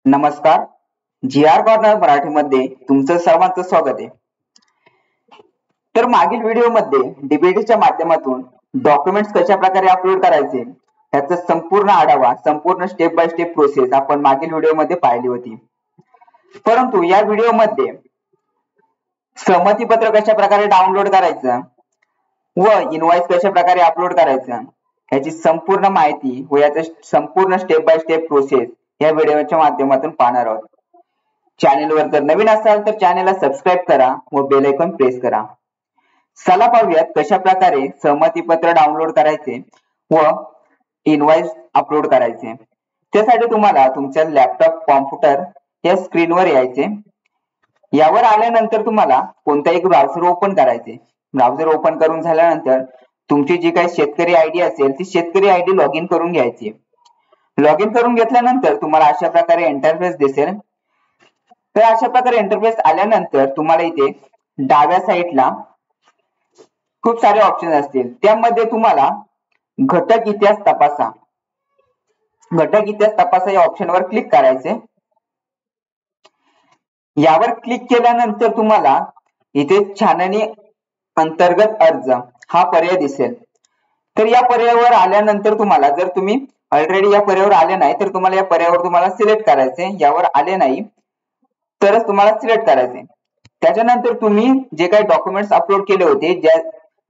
नमस्कार. कॉर्नर मराठीमध्ये तुमचं सर्वांचं स्वागत आहे. तर मागील व्हिडिओमध्ये डीबीटीच्या माध्यमातून डॉक्युमेंट्स कशा प्रकारे अपलोड करायचे याचा संपूर्ण आढावा, संपूर्ण स्टेप बाय स्टेप प्रोसेस आपण मागील व्हिडिओमध्ये पाहिली होती. परंतु या व्हिडिओमध्ये सहमतीपत्र कशा प्रकारे डाउनलोड करायचं व इनवॉइस कशा प्रकारे अपलोड करायचं याची संपूर्ण माहिती व याचा संपूर्ण स्टेप बाय स्टेप प्रोसेस या व्हिडिओच्या माध्यमातून पाहणार आहोत. चॅनलवर जर नवीन असाल तर चॅनलला सबस्क्राइब करा व बेल आयकॉन प्रेस करा. चला पाहूयात कशा प्रकारे सहमतीपत्र डाउनलोड करायचे व इनवॉइस अपलोड करायचे. त्यासाठी तुम्हाला तुमच्या लॅपटॉप, कॉम्प्युटर या स्क्रीनवर यायचे. यावर आल्यानंतर तुम्हाला कोणताही ब्राउझर ओपन करायचे. ब्राउझर ओपन करून झाल्यानंतर तुमची जी काही शेतकरी आयडी असेल ती शेतकरी आयडी लॉग इन करून घ्यायची. लॉग इन करून घेतल्यानंतर तुम्हाला अशा प्रकारे इंटरफेस दिसेल. तर अशा प्रकारे इंटरफेस आल्यानंतर तुम्हाला इथे डाव्या साईडला खूप सारे ऑप्शन असतील. त्यामध्ये तुम्हाला घटक इतिहास तपासा, घटक इतिहास तपासा या ऑप्शनवर क्लिक करायचे. यावर क्लिक केल्यानंतर तुम्हाला इथे छाननी अंतर्गत अर्ज हा पर्याय दिसेल. तर या पर्यायावर आल्यानंतर तुम्हाला, जर तुम्ही ऑलरेडी या पर्यायावर आले नाही तर तुम्हाला या पर्यायावर तुम्हाला सिलेक्ट करायचे. यावर आले नाही तरच तुम्हाला सिलेक्ट करायचे. त्याच्यानंतर तुम्ही जे काही डॉक्युमेंट्स अपलोड केले होते,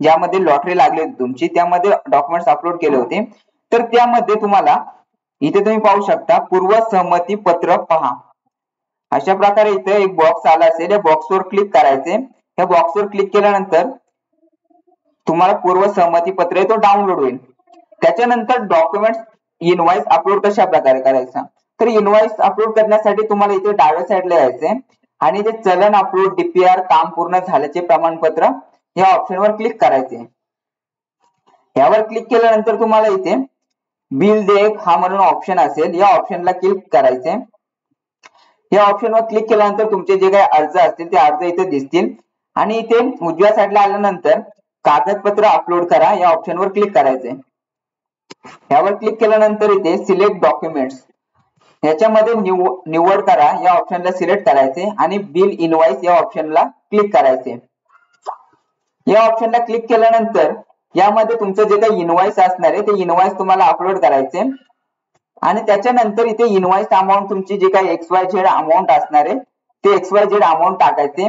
ज्यामध्ये लॉटरी लागली होती तुमची, त्यामध्ये डॉक्युमेंट्स अपलोड केले होते, तर त्यामध्ये तुम्हाला इथे तुम्ही पाहू शकता पूर्व सहमती पत्र पहा. अशा प्रकारे इथे एक बॉक्स आला असेल. या बॉक्सवर क्लिक करायचे. या बॉक्सवर क्लिक केल्यानंतर तुम्हाला पूर्व सहमती पत्र तो डाउनलोड होईल. त्याच्यानंतर डॉक्युमेंट्स इनवॉइस अपलोड कशा प्रकारे करायचा, तर इनवॉइस अपलोड करण्यासाठी तुम्हाला इथे डाव्या साईडला यायचे आणि इथे चलन अपलोड, डीपीआर, काम पूर्ण झाल्याचे प्रमाणपत्र या ऑप्शनवर क्लिक करायचे. यावर क्लिक केल्यानंतर तुम्हाला इथे बिल देयक हा म्हणून ऑप्शन असेल, या ऑप्शनला क्लिक करायचे. या ऑप्शनवर क्लिक केल्यानंतर तुमचे जे काही अर्ज असतील ते अर्ज इथे दिसतील आणि इथे उजव्या साईडला आल्यानंतर कागदपत्र अपलोड करा या ऑप्शनवर क्लिक करायचे. यावर क्लिक केल्यानंतर इथे सिलेक्ट डॉक्युमेंट्स याच्यामध्ये निवड करा या ऑप्शनला सिलेक्ट करायचे आणि बिल इनवॉइस या ऑप्शनला क्लिक करायचे. या ऑप्शनला क्लिक केल्यानंतर यामध्ये तुमचं जे काही इनवॉइस असणार आहे ते इनवॉइस तुम्हाला अपलोड करायचे आणि त्याच्यानंतर इथे इनवॉइस अमाउंट तुमची जी काही XYZ अमाउंट असणार आहे ते XYZ अमाउंट टाकायचे.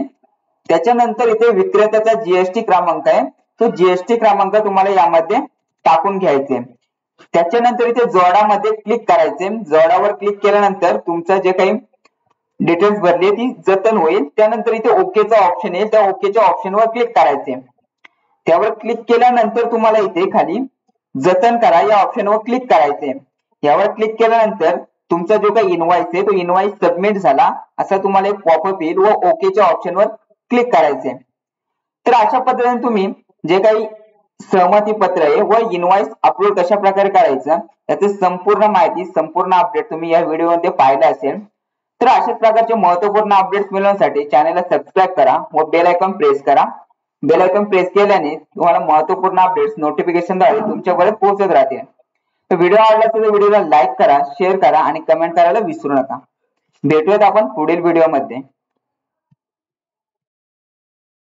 त्याच्यानंतर इथे विक्रेत्याचा जीएसटी क्रमांक आहे, तो जीएसटी क्रमांक तुम्हाला यामध्ये टाकून घ्यायचे. त्याच्यानंतर इथे जोडामध्ये क्लिक करायचे. जोडावर क्लिक केल्यानंतर तुमचं जे काही डिटेल्स भरली ती जतन होईल. त्यानंतर इथे ओकेचा ऑप्शन येईल, त्या ओकेच्या ऑप्शनवर क्लिक करायचे. त्यावर क्लिक केल्यानंतर तुम्हाला इथे खाली जतन करा या ऑप्शनवर क्लिक करायचे. यावर क्लिक केल्यानंतर तुमचा जो काही इनवॉइस आहे तो इनवॉइस सबमिट झाला असा तुम्हाला एक पॉपअप येईल व ओकेच्या ऑप्शनवर क्लिक करायचे. तर अशा पद्धतीने तुम्ही जे काही सहमती पत्र आहे व इनवॉइस अपलोड कशा प्रकारे करायचं याची संपूर्ण माहिती, संपूर्ण अपडेट तुम्ही या व्हिडिओमध्ये पाहिला असेल. तर अशाच प्रकारचे महत्त्वपूर्ण अपडेट्स मिळवण्यासाठी चॅनलला सबस्क्राइब करा व बेल आयकॉन प्रेस करा. बेल आयकॉन प्रेस केल्याने तुम्हाला महत्त्वपूर्ण अपडेट्स नोटिफिकेशनद्वारे तुमच्यापर्यंत पोहोचत राहतील. तर व्हिडिओ आवडला तर व्हिडिओला लाईक करा, शेअर करा आणि कमेंट करायला विसरू नका. भेटूयात आपण पुढील व्हिडिओमध्ये.